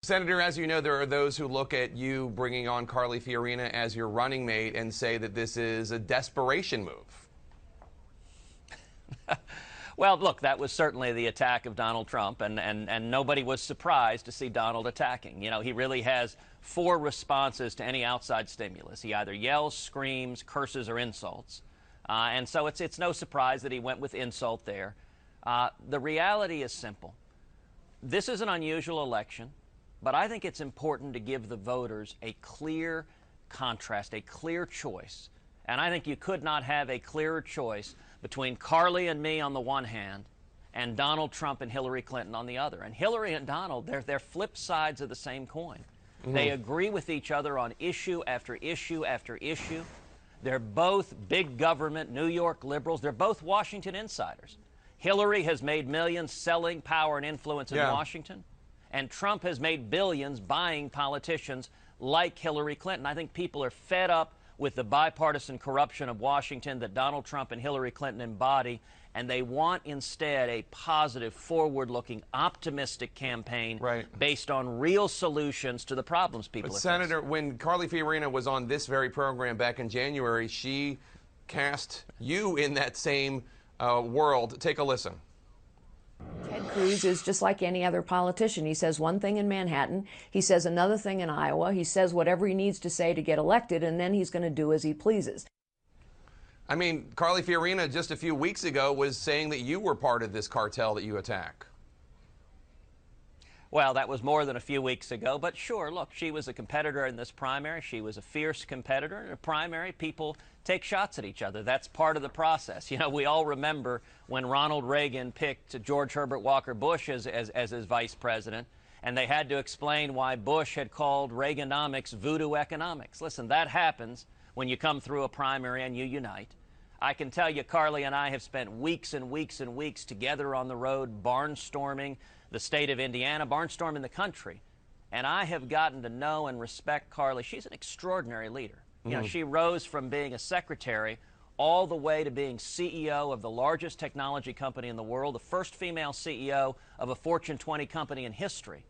Senator, as you know, there are those who look at you bringing on Carly Fiorina as your running mate and say that this is a desperation move. Well, look, that was certainly the attack of Donald Trump, and nobody was surprised to see Donald attacking. You know, he really has four responses to any outside stimulus. He either yells, screams, curses, or insults. And so it's no surprise that he went with insult there. The reality is simple. This is an unusual election, but I think it's important to give the voters a clear contrast, a clear choice. And I think you could not have a clearer choice between Carly and me on the one hand and Donald Trump and Hillary Clinton on the other. And Hillary and Donald, they're flip sides of the same coin. They agree with each other on issue after issue after issue. They're both big government, New York liberals. They're both Washington insiders. Hillary has made millions selling power and influence in Washington, and Trump has made billions buying politicians like Hillary Clinton. I think people are fed up with the bipartisan corruption of Washington that Donald Trump and Hillary Clinton embody, and they want instead a positive, forward-looking, optimistic campaign based on real solutions to the problems people are Senator, facing. when Carly Fiorina was on this very program back in January, she cast you in that same world. Take a listen. Cruz is just like any other politician. He says one thing in Manhattan, he says another thing in Iowa, he says whatever he needs to say to get elected, and then he's going to do as he pleases. I mean, Carly Fiorina just a few weeks ago was saying that you were part of this cartel that you attack. Well, that was more than a few weeks ago, but sure, look, she was a competitor in this primary. She was a fierce competitor. In a primary, people take shots at each other. That's part of the process. You know, we all remember when Ronald Reagan picked George Herbert Walker Bush as his vice president, and they had to explain why Bush had called Reaganomics voodoo economics. Listen, that happens when you come through a primary and you unite. I can tell you, Carly and I have spent weeks and weeks and weeks together on the road, barnstorming the state of Indiana, barnstorming the country. And I have gotten to know and respect Carly. She's an extraordinary leader. You know, she rose from being a secretary all the way to being CEO of the largest technology company in the world, the first female CEO of a Fortune 20 company in history.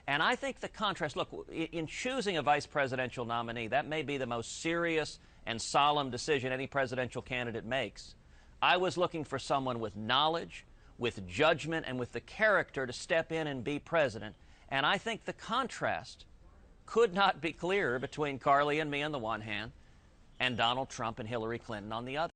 And I think the contrast, look, in choosing a vice presidential nominee, that may be the most serious and solemn decision any presidential candidate makes. I was looking for someone with knowledge, with judgment, and with the character to step in and be president. And I think the contrast could not be clearer between Carly and me on the one hand and Donald Trump and Hillary Clinton on the other.